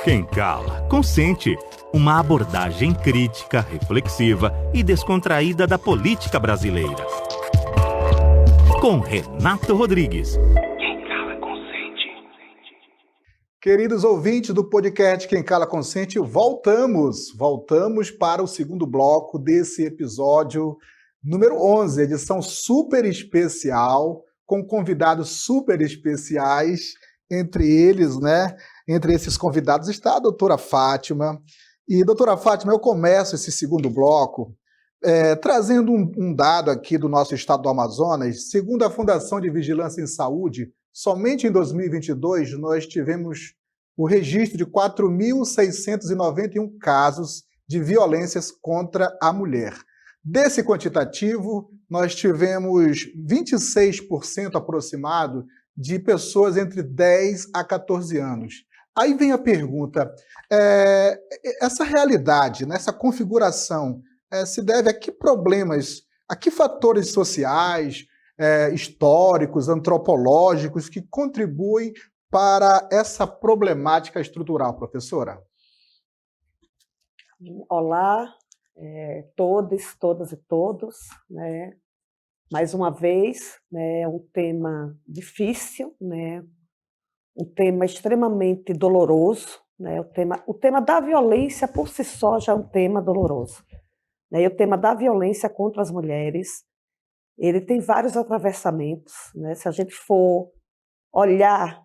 Quem cala, consente. Uma abordagem crítica, reflexiva e descontraída da política brasileira. Com Renato Rodrigues. Quem cala, consente. Queridos ouvintes do podcast Quem Cala Consente, voltamos para o segundo bloco desse episódio número 11, edição super especial, com convidados super especiais, entre eles, entre esses convidados está a doutora Fátima. E, doutora Fátima, eu começo esse segundo bloco trazendo um dado aqui do nosso estado do Amazonas. Segundo a Fundação de Vigilância em Saúde, somente em 2022 nós tivemos o registro de 4.691 casos de violências contra a mulher. Desse quantitativo, nós tivemos 26% aproximado de pessoas entre 10 a 14 anos. Aí vem a pergunta, essa realidade, essa configuração, se deve a que problemas, a que fatores sociais, históricos, antropológicos que contribuem para essa problemática estrutural, professora? Olá, todas e todos, mais uma vez, é um tema difícil, um tema extremamente doloroso, o tema da violência por si só já é um tema doloroso, e o tema da violência contra as mulheres, ele tem vários atravessamentos, se a gente for olhar,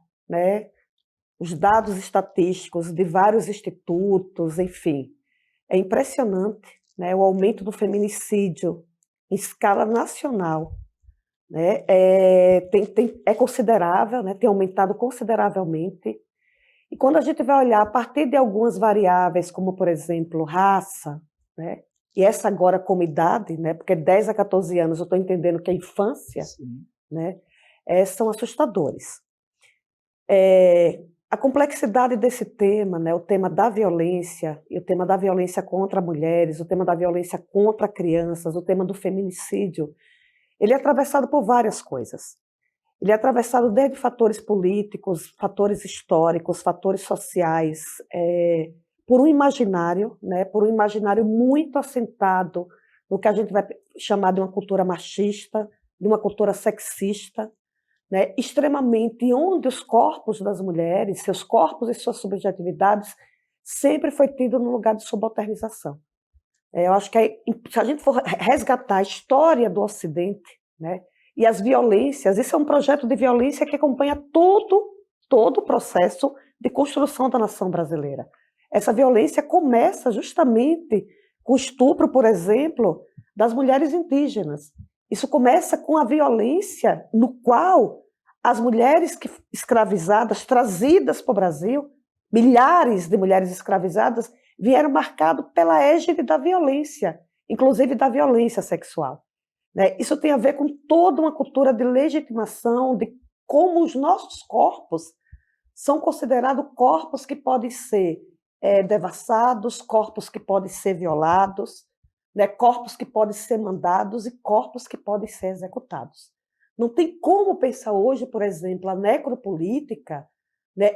os dados estatísticos de vários institutos, enfim, é impressionante, o aumento do feminicídio em escala nacional, é considerável, tem aumentado consideravelmente. E quando a gente vai olhar a partir de algumas variáveis, como, por exemplo, raça, e essa agora como idade, porque 10 a 14 anos eu estou entendendo que é infância, são assustadores. A complexidade desse tema, o tema da violência, e o tema da violência contra mulheres, o tema da violência contra crianças, o tema do feminicídio, ele é atravessado por várias coisas. Ele é atravessado desde fatores políticos, fatores históricos, fatores sociais, por um imaginário muito assentado no que a gente vai chamar de uma cultura machista, de uma cultura sexista, extremamente, onde os corpos das mulheres, seus corpos e suas subjetividades, sempre foi tido no lugar de subalternização. Eu acho que se a gente for resgatar a história do Ocidente, e as violências, isso é um projeto de violência que acompanha todo o processo de construção da nação brasileira. Essa violência começa justamente com o estupro, por exemplo, das mulheres indígenas. Isso começa com a violência no qual as mulheres escravizadas, trazidas para o Brasil, milhares de mulheres escravizadas, vieram marcadas pela égide da violência, inclusive da violência sexual. Isso tem a ver com toda uma cultura de legitimação de como os nossos corpos são considerados corpos que podem ser devassados, corpos que podem ser violados, corpos que podem ser mandados e corpos que podem ser executados. Não tem como pensar hoje, por exemplo, a necropolítica,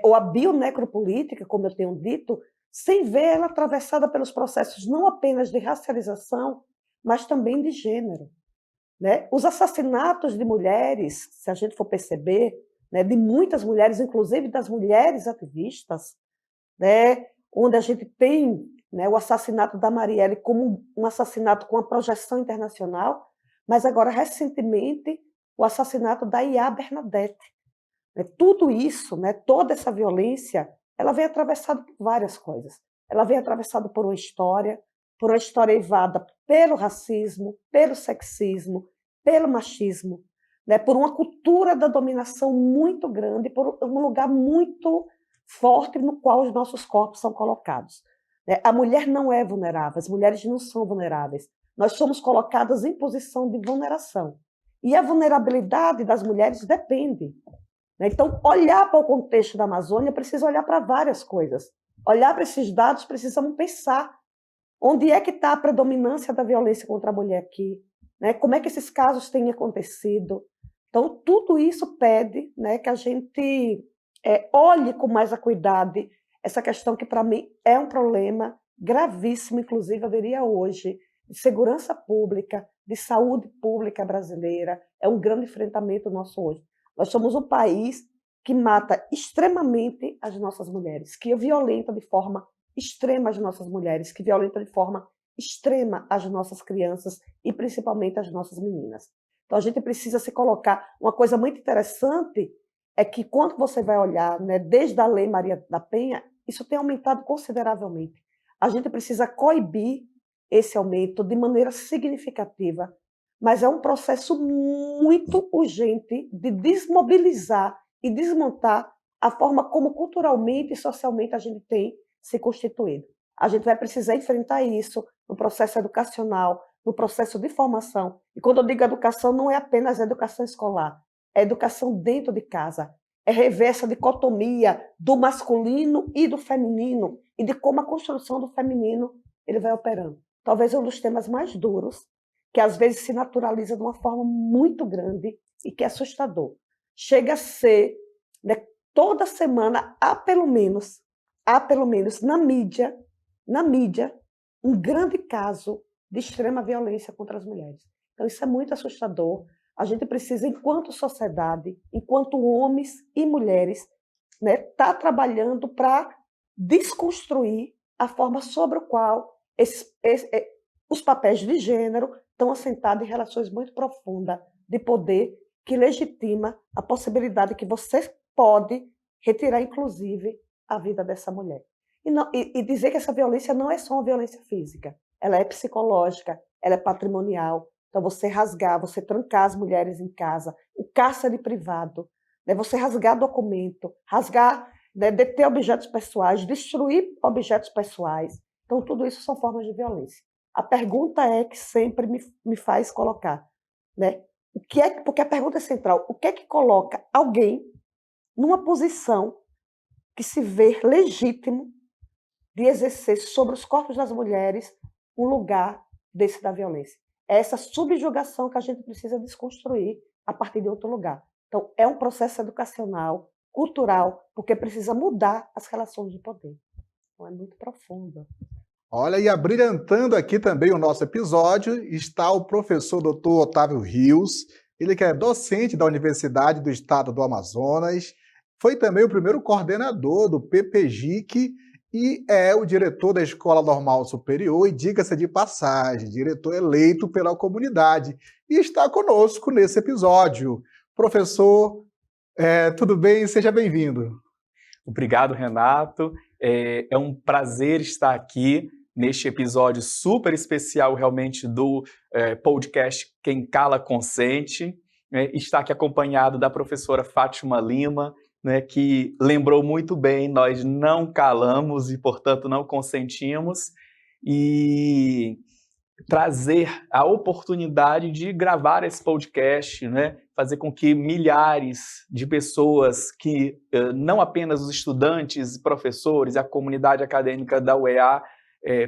ou a bionecropolítica, como eu tenho dito, sem ver ela atravessada pelos processos não apenas de racialização, mas também de gênero. Os assassinatos de mulheres, se a gente for perceber, de muitas mulheres, inclusive das mulheres ativistas, onde a gente tem o assassinato da Marielle como um assassinato com uma projeção internacional, mas agora, recentemente, o assassinato da Iá Bernadette. Tudo isso, toda essa violência, ela vem atravessada por várias coisas. Ela vem atravessada por uma história eivada pelo racismo, pelo sexismo, pelo machismo, por uma cultura da dominação muito grande, por um lugar muito forte no qual os nossos corpos são colocados. A mulher não é vulnerável, as mulheres não são vulneráveis. Nós somos colocadas em posição de vulneração. E a vulnerabilidade das mulheres depende. Então, olhar para o contexto da Amazônia precisa olhar para várias coisas. Olhar para esses dados, precisamos pensar onde é que está a predominância da violência contra a mulher aqui, como é que esses casos têm acontecido. Então, tudo isso pede que a gente olhe com mais acuidade essa questão que, para mim, é um problema gravíssimo, inclusive, eu diria hoje, de segurança pública, de saúde pública brasileira, é um grande enfrentamento nosso hoje. Nós somos um país que mata extremamente as nossas mulheres, que violenta de forma extrema as nossas mulheres, que violenta de forma extrema as nossas crianças e principalmente as nossas meninas. Então a gente precisa se colocar. Uma coisa muito interessante é que quando você vai olhar, né, desde a Lei Maria da Penha, isso tem aumentado consideravelmente. A gente precisa coibir esse aumento de maneira significativa, mas é um processo muito urgente de desmobilizar e desmontar a forma como culturalmente e socialmente a gente tem se constituído. A gente vai precisar enfrentar isso no processo educacional, no processo de formação. E quando eu digo educação, não é apenas educação escolar, é educação dentro de casa, é rever essa dicotomia do masculino e do feminino e de como a construção do feminino ele vai operando. Talvez é um dos temas mais duros, que às vezes se naturaliza de uma forma muito grande e que é assustador. Chega a ser, né, toda semana, há pelo menos na mídia, um grande caso de extrema violência contra as mulheres. Então isso é muito assustador. A gente precisa, enquanto sociedade, enquanto homens e mulheres, né, tá trabalhando para desconstruir a forma sobre a qual os papéis de gênero estão assentados em relações muito profundas de poder que legitima a possibilidade que você pode retirar, inclusive, a vida dessa mulher. E dizer que essa violência não é só uma violência física, ela é psicológica, ela é patrimonial. Então, você rasgar, você trancar as mulheres em casa, o cárcere privado, né, você rasgar documento, rasgar, né, deter objetos pessoais, destruir objetos pessoais. Então, tudo isso são formas de violência. A pergunta é que sempre me faz colocar, né? Porque a pergunta é central, o que é que coloca alguém numa posição que se vê legítimo de exercer sobre os corpos das mulheres um lugar desse da violência? É essa subjugação que a gente precisa desconstruir a partir de outro lugar. Então, é um processo educacional, cultural, porque precisa mudar as relações de poder. Então, é muito profundo. Olha, e abrilhantando aqui também o nosso episódio está o professor Dr. Otávio Rios, ele que é docente da Universidade do Estado do Amazonas, foi também o primeiro coordenador do PPGIC e é o diretor da Escola Normal Superior e, diga-se de passagem, diretor eleito pela comunidade e está conosco nesse episódio. Professor, tudo bem? Seja bem-vindo. Obrigado, Renato. É um prazer estar aqui neste episódio super especial realmente do podcast Quem Cala Consente. Está aqui acompanhado da professora Fátima Lima, né, que lembrou muito bem, nós não calamos e, portanto, não consentimos, e trazer a oportunidade de gravar esse podcast, né, fazer com que milhares de pessoas que, não apenas os estudantes, professores, a comunidade acadêmica da UEA,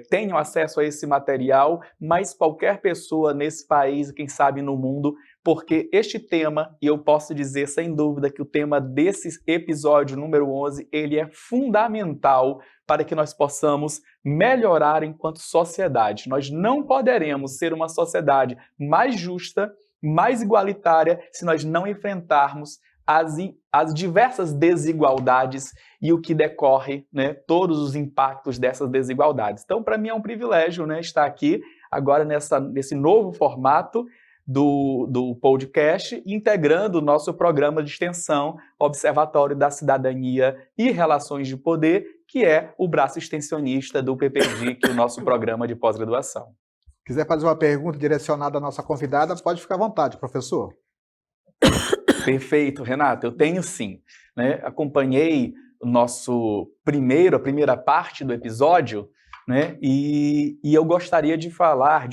tenham acesso a esse material, mas qualquer pessoa nesse país, quem sabe no mundo, porque este tema, e eu posso dizer sem dúvida que o tema desse episódio número 11, ele é fundamental para que nós possamos melhorar enquanto sociedade. Nós não poderemos ser uma sociedade mais justa, mais igualitária, se nós não enfrentarmos as diversas desigualdades e o que decorre, né, todos os impactos dessas desigualdades. Então, para mim é um privilégio, né, estar aqui agora nesse novo formato do podcast, integrando o nosso programa de extensão Observatório da Cidadania e Relações de Poder, que é o braço extensionista do PPGIC, o nosso programa de pós-graduação. Quiser fazer uma pergunta direcionada à nossa convidada, pode ficar à vontade, professor. Perfeito, Renato, eu tenho sim, né? Acompanhei a primeira parte do episódio, né? E eu gostaria de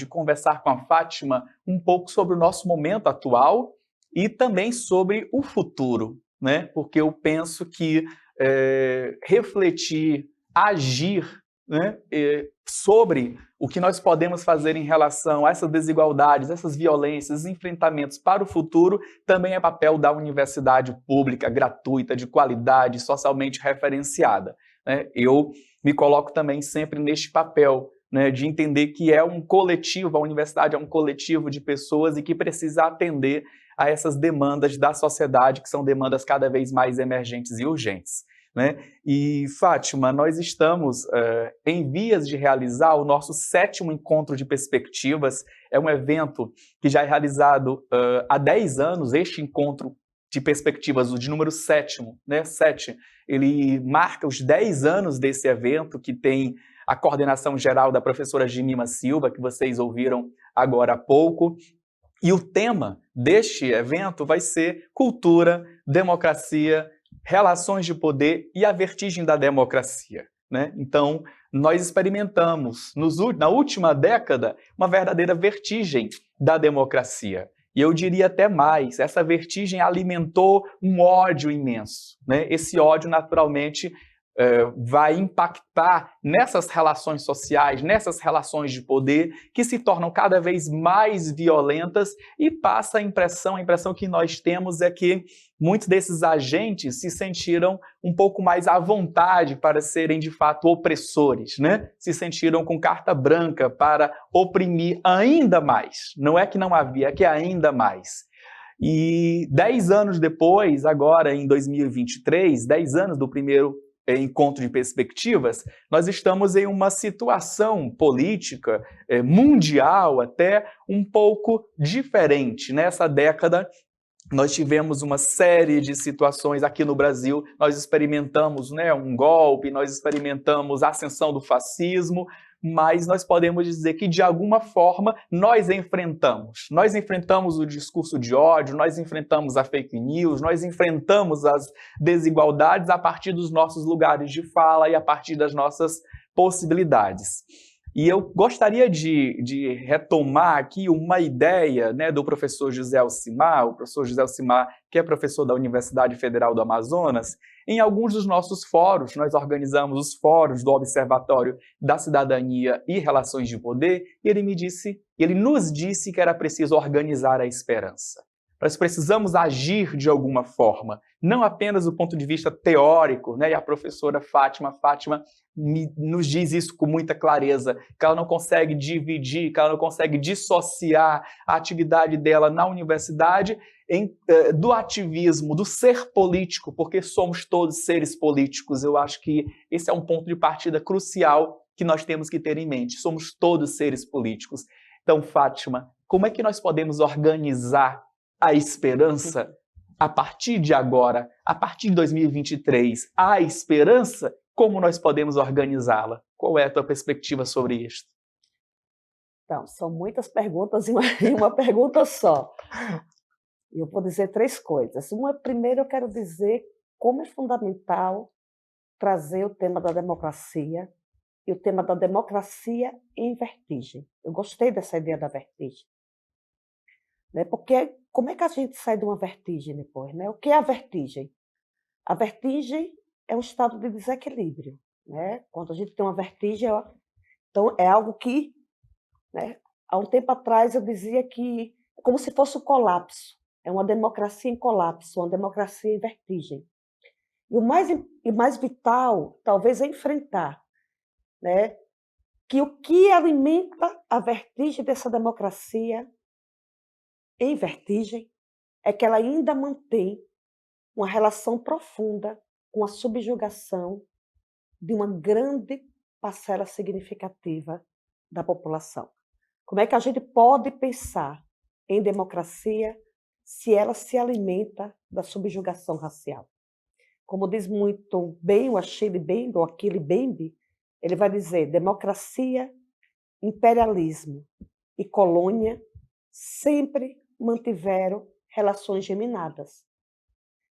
conversar com a Fátima um pouco sobre o nosso momento atual e também sobre o futuro, né? Porque eu penso que refletir, agir, né, sobre o que nós podemos fazer em relação a essas desigualdades, essas violências, esses enfrentamentos para o futuro, também é papel da universidade pública, gratuita, de qualidade, socialmente referenciada. né? Eu me coloco também sempre neste papel, né, de entender que é um coletivo, a universidade é um coletivo de pessoas e que precisa atender a essas demandas da sociedade, que são demandas cada vez mais emergentes e urgentes, né? E, Fátima, nós estamos em vias de realizar o nosso 7º Encontro de Perspectivas. É um evento que já é realizado há 10 anos, este encontro de perspectivas, o de número 7º, né? 7, ele marca os 10 anos desse evento, que tem a coordenação geral da professora Jemima Silva, que vocês ouviram agora há pouco. E o tema deste evento vai ser cultura, democracia, relações de poder e a vertigem da democracia, né? Então, nós experimentamos, na última década, uma verdadeira vertigem da democracia. E eu diria até mais, essa vertigem alimentou um ódio imenso, né? Esse ódio, naturalmente, vai impactar nessas relações sociais, nessas relações de poder, que se tornam cada vez mais violentas, e passa a impressão que nós temos é que muitos desses agentes se sentiram um pouco mais à vontade para serem, de fato, opressores, né? Se sentiram com carta branca para oprimir ainda mais. Não é que não havia, é que ainda mais. E 10 anos depois, agora em 2023, 10 anos do primeiro encontro de perspectivas, nós estamos em uma situação política mundial até um pouco diferente. Nessa década, nós tivemos uma série de situações aqui no Brasil, nós experimentamos, né, um golpe, nós experimentamos a ascensão do fascismo, mas nós podemos dizer que, de alguma forma, nós enfrentamos o discurso de ódio, nós enfrentamos a fake news, nós enfrentamos as desigualdades a partir dos nossos lugares de fala e a partir das nossas possibilidades. E eu gostaria de retomar aqui uma ideia, né, do professor José Alcimar, o professor José Alcimar, que é professor da Universidade Federal do Amazonas. Em alguns dos nossos fóruns, nós organizamos os fóruns do Observatório da Cidadania e Relações de Poder, e ele nos disse que era preciso organizar a esperança. Nós precisamos agir de alguma forma, não apenas do ponto de vista teórico, né? E a professora Fátima nos diz isso com muita clareza, que ela não consegue dividir, que ela não consegue dissociar a atividade dela na universidade do ativismo, do ser político, porque somos todos seres políticos. Eu acho que esse é um ponto de partida crucial que nós temos que ter em mente. Somos todos seres políticos. Então, Fátima, como é que nós podemos organizar a esperança a partir de agora, a partir de 2023? A esperança, como nós podemos organizá-la? Qual é a tua perspectiva sobre isto? Então, são muitas perguntas em uma pergunta só. Eu vou dizer 3 coisas. Primeiro, eu quero dizer como é fundamental trazer o tema da democracia e o tema da democracia em vertigem. Eu gostei dessa ideia da vertigem, né? Porque como é que a gente sai de uma vertigem depois, né? O que é a vertigem? A vertigem é um estado de desequilíbrio, né? Quando a gente tem uma vertigem, então é algo que, né, há um tempo atrás eu dizia que é como se fosse um colapso. É uma democracia em colapso, uma democracia em vertigem. E o mais vital, talvez, é enfrentar, né, que o que alimenta a vertigem dessa democracia em vertigem é que ela ainda mantém uma relação profunda com a subjugação de uma grande parcela significativa da população. Como é que a gente pode pensar em democracia se ela se alimenta da subjugação racial? Como diz muito bem o Achille Mbembe, ou Achille Mbembe, ele vai dizer: democracia, imperialismo e colônia sempre mantiveram relações geminadas.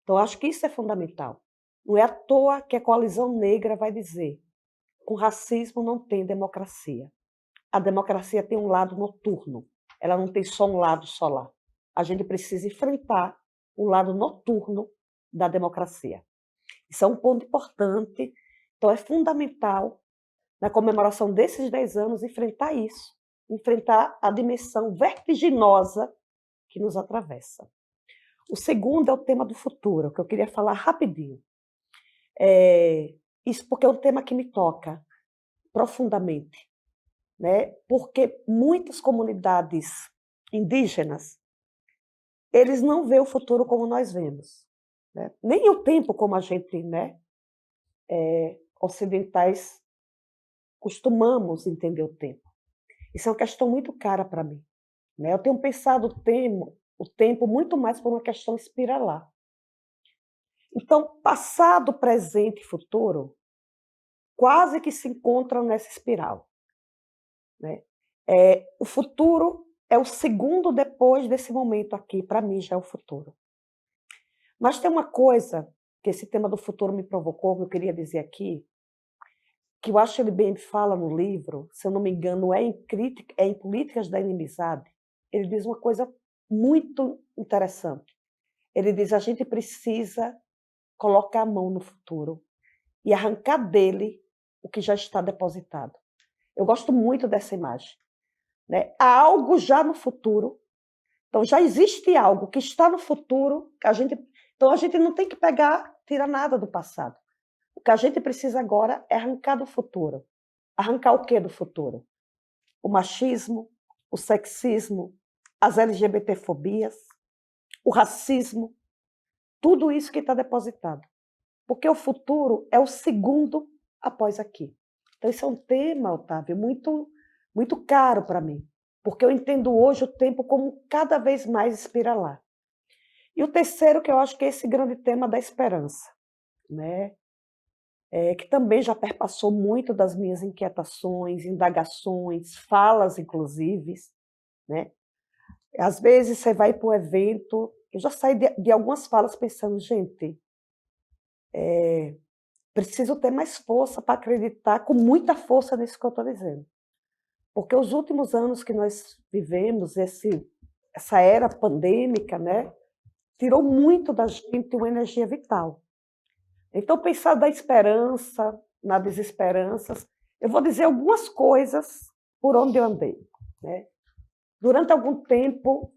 Então, acho que isso é fundamental. Não é à toa que a Coalizão Negra vai dizer: com racismo não tem democracia. A democracia tem um lado noturno, ela não tem só um lado solar. A gente precisa enfrentar o lado noturno da democracia. Isso é um ponto importante. Então, é fundamental, na comemoração desses 10 anos, enfrentar isso, enfrentar a dimensão vertiginosa que nos atravessa. O segundo é o tema do futuro, que eu queria falar rapidinho. Isso porque é um tema que me toca profundamente, né? Porque muitas comunidades indígenas, eles não veem o futuro como nós vemos, né? Nem o tempo como a gente, né, ocidentais costumamos entender o tempo. Isso é uma questão muito cara para mim, né? Eu tenho pensado o tempo muito mais por uma questão espiralar. Então, passado, presente e futuro quase que se encontram nessa espiral, né? O futuro é o segundo depois desse momento aqui, para mim já é o futuro. Mas tem uma coisa que esse tema do futuro me provocou, que eu queria dizer aqui, que eu acho que ele bem fala no livro, se eu não me engano, é em Políticas da Inimizade. Ele diz uma coisa muito interessante. Ele diz: a gente precisa colocar a mão no futuro e arrancar dele o que já está depositado. Eu gosto muito dessa imagem, né? Há algo já no futuro, então já existe algo que está no futuro, então a gente não tem que tirar nada do passado. O que a gente precisa agora é arrancar do futuro. Arrancar o que do futuro? O machismo, o sexismo, as LGBTfobias, o racismo, tudo isso que está depositado. Porque o futuro é o segundo após aqui. Então, esse é um tema, Otávio, muito, muito caro para mim, porque eu entendo hoje o tempo como cada vez mais espiralar. E o terceiro, que eu acho que é esse grande tema da esperança, né? Que também já perpassou muito das minhas inquietações, indagações, falas, inclusive, né? Às vezes você vai para um evento, eu já saí de algumas falas pensando, gente, preciso ter mais força para acreditar com muita força nisso que eu estou dizendo. Porque os últimos anos que nós vivemos, essa era pandêmica, né, tirou muito da gente uma energia vital. Então, pensar da esperança, na desesperança, eu vou dizer algumas coisas por onde eu andei, né? Durante algum tempo,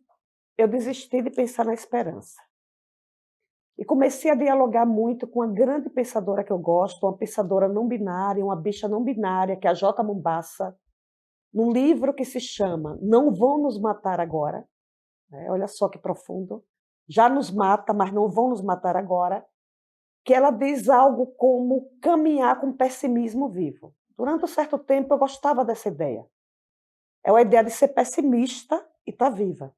eu desisti de pensar na esperança. E comecei a dialogar muito com uma grande pensadora que eu gosto, uma pensadora não binária, uma bicha não binária, que é a J. Mombassa, num livro que se chama Não Vão Nos Matar Agora. Né? Olha só que profundo. Já nos mata, mas não vão nos matar agora. Que ela diz algo como caminhar com pessimismo vivo. Durante um certo tempo, eu gostava dessa ideia. É a ideia de ser pessimista e estar viva.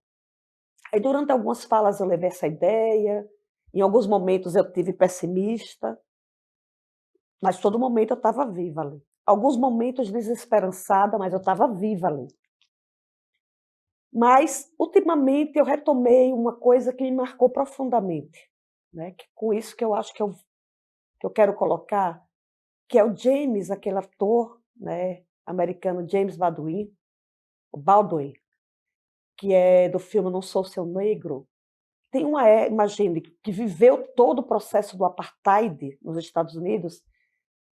Aí, durante algumas falas, eu levei essa ideia. Em alguns momentos, eu tive pessimista. Mas todo momento eu estava viva ali. Alguns momentos desesperançada, mas eu estava viva ali. Mas, ultimamente, eu retomei uma coisa que me marcou profundamente, né? Que, com isso que eu acho que eu quero colocar, que é o James, aquele ator, né, americano James Baldwin, que é do filme Não Sou Seu Negro. Tem imagine, que viveu todo o processo do apartheid nos Estados Unidos.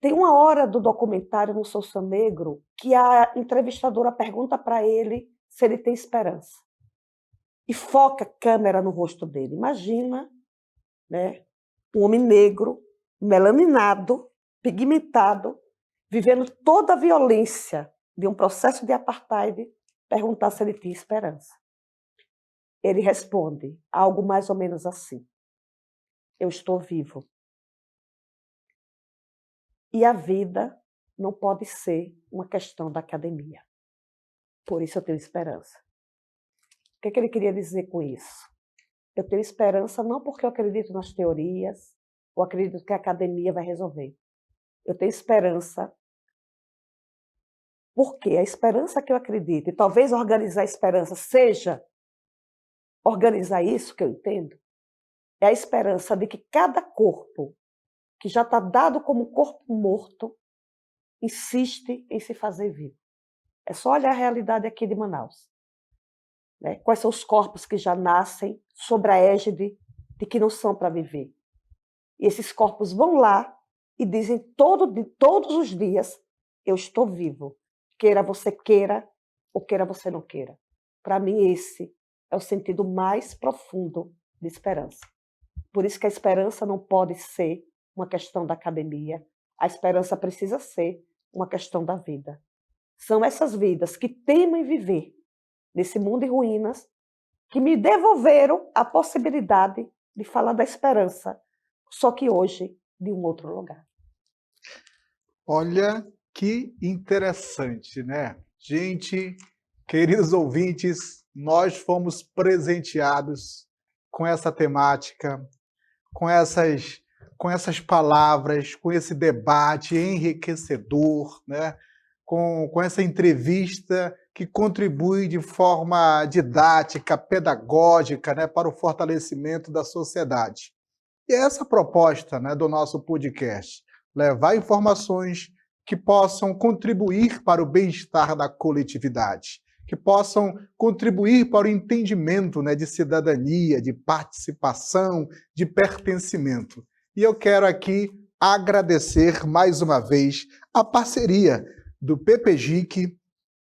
Tem uma hora do documentário Não Sou Seu Negro que a entrevistadora pergunta para ele se ele tem esperança. E foca a câmera no rosto dele. Imagina, né, um homem negro, melaninado, pigmentado, vivendo toda a violência de um processo de apartheid, perguntar se ele tinha esperança. Ele responde algo mais ou menos assim: eu estou vivo. E a vida não pode ser uma questão da academia. Por isso eu tenho esperança. O que ele queria dizer com isso? Eu tenho esperança não porque eu acredito nas teorias ou acredito que a academia vai resolver. Eu tenho esperança porque a esperança que eu acredito, e talvez organizar a esperança seja organizar isso que eu entendo, é a esperança de que cada corpo que já está dado como corpo morto insiste em se fazer vivo. É só olhar a realidade aqui de Manaus. Né? Quais são os corpos que já nascem sob a égide de que não são para viver? E esses corpos vão lá e dizem todos os dias: eu estou vivo, queira você queira ou queira você não queira. Para mim, esse é o sentido mais profundo de esperança. Por isso que a esperança não pode ser uma questão da academia, A esperança precisa ser uma questão da vida. São essas vidas que temem viver nesse mundo em ruínas que me devolveram a possibilidade de falar da esperança, só que hoje de um outro lugar. Olha que interessante, né? Gente, queridos ouvintes, nós fomos presenteados com essa temática, com essas palavras, com esse debate enriquecedor, né? Com essa entrevista que contribui de forma didática, pedagógica, né, para o fortalecimento da sociedade. E essa proposta, né, do nosso podcast, levar informações que possam contribuir para o bem-estar da coletividade, que possam contribuir para o entendimento, né, de cidadania, de participação, de pertencimento. E eu quero aqui agradecer mais uma vez a parceria do PPGIC,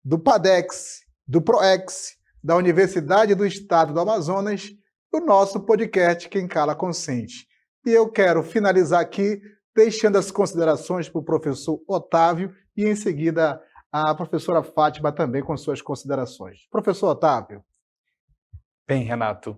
do PADEX, do PROEX, da Universidade do Estado do Amazonas, do nosso podcast Quem Cala Consente. E eu quero finalizar aqui deixando as considerações para o professor Otávio e, em seguida, a professora Fátima também com suas considerações. Professor Otávio. Bem, Renato,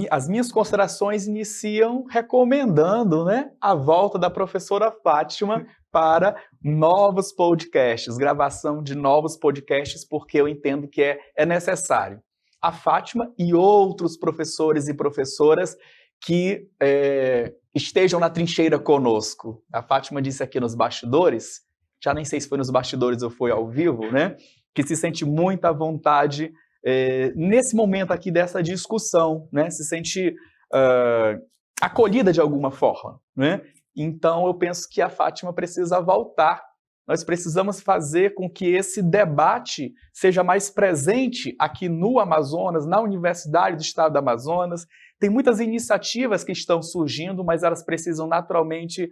as minhas considerações iniciam recomendando, né, a volta da professora Fátima para novos podcasts, gravação de novos podcasts, porque eu entendo que é necessário. A Fátima e outros professores e professoras que estejam na trincheira conosco. A Fátima disse aqui nos bastidores, já nem sei se foi nos bastidores ou foi ao vivo, né, que se sente muito à vontade nesse momento aqui dessa discussão, né, se sente acolhida de alguma forma, né? Então eu penso que a Fátima precisa voltar. Nós precisamos fazer com que esse debate seja mais presente aqui no Amazonas, na Universidade do Estado do Amazonas. Tem muitas iniciativas que estão surgindo, mas elas precisam naturalmente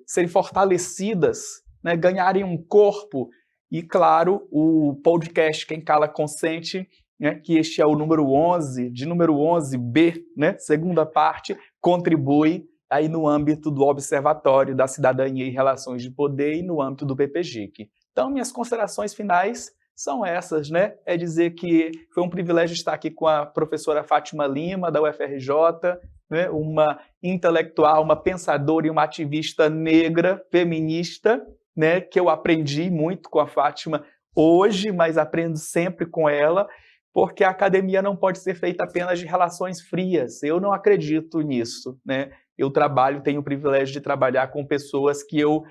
serem fortalecidas, né, ganharem um corpo. E, claro, o podcast Quem Cala Consente, né, que este é o número 11, de número 11B, né, segunda parte, contribui aí no âmbito do Observatório da Cidadania e Relações de Poder e no âmbito do PPGIC. Então, minhas considerações finais são essas, né? É dizer que foi um privilégio estar aqui com a professora Fátima Lima, da UFRJ, né? Uma intelectual, uma pensadora e uma ativista negra, feminista, né? Que eu aprendi muito com a Fátima hoje, mas aprendo sempre com ela, porque a academia não pode ser feita apenas de relações frias. Eu não acredito nisso, né? Eu tenho o privilégio de trabalhar com pessoas que eu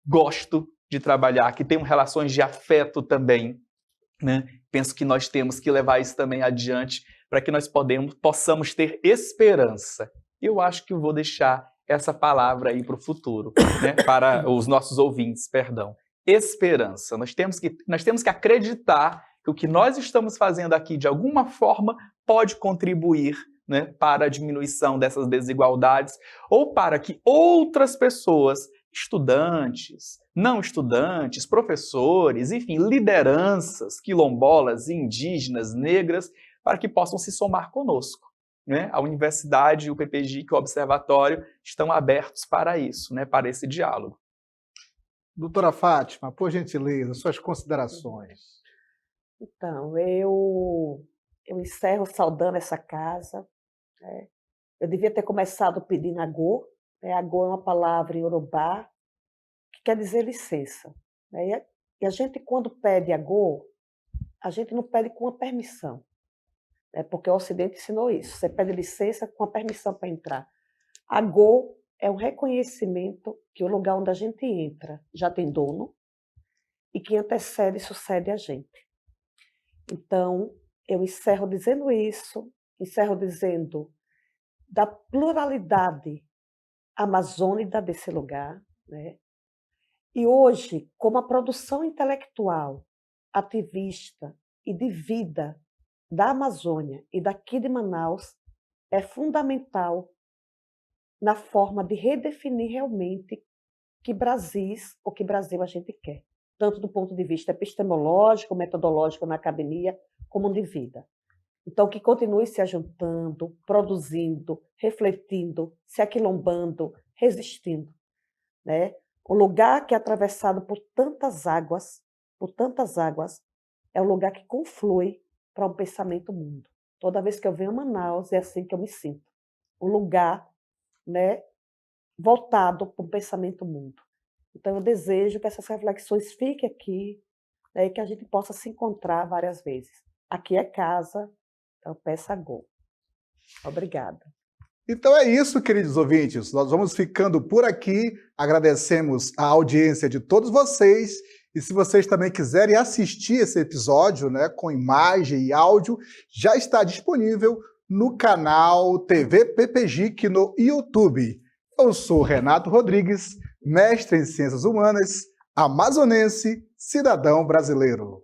gosto de trabalhar, que tenham relações de afeto também, né? Penso que nós temos que levar isso também adiante para que nós possamos ter esperança. Eu acho que eu vou deixar essa palavra aí para o futuro, né? Para os nossos ouvintes, perdão. Esperança. Nós temos que acreditar que o que nós estamos fazendo aqui, de alguma forma, pode contribuir, né, para a diminuição dessas desigualdades ou para que outras pessoas, estudantes, não estudantes, professores, enfim, lideranças quilombolas, indígenas, negras, para que possam se somar conosco, né? A universidade, o PPGIC, o Observatório estão abertos para isso, né, para esse diálogo. Doutora Fátima, por gentileza, suas considerações. Então, eu encerro saudando essa casa. Né? Eu devia ter começado pedindo agô. Né? Agô é uma palavra em Yorubá que quer dizer licença. Né? E a gente, quando pede agô, a gente não pede com a permissão. Né? Porque o Ocidente ensinou isso. Você pede licença com a permissão para entrar. Agô é um reconhecimento que o lugar onde a gente entra já tem dono e quem antecede sucede a gente. Então, eu encerro dizendo isso, encerro dizendo da pluralidade amazônica desse lugar, né? E hoje, como a produção intelectual, ativista e de vida da Amazônia e daqui de Manaus é fundamental na forma de redefinir realmente que Brasil a gente quer, tanto do ponto de vista epistemológico, metodológico na academia, como de vida. Então, que continue se ajuntando, produzindo, refletindo, se aquilombando, resistindo, né? O lugar que é atravessado por tantas águas, é um lugar que conflui para um pensamento mundo. Toda vez que eu venho a Manaus, é assim que eu me sinto. Um lugar, né, voltado para um pensamento mundo. Então, eu desejo que essas reflexões fiquem aqui, né, e que a gente possa se encontrar várias vezes. Aqui é casa, então peça gol. Obrigada. Então é isso, queridos ouvintes. Nós vamos ficando por aqui. Agradecemos a audiência de todos vocês. E se vocês também quiserem assistir esse episódio, né, com imagem e áudio, já está disponível no canal TV PPGIC no YouTube. Eu sou Renato Rodrigues, mestre em Ciências Humanas, amazonense, cidadão brasileiro.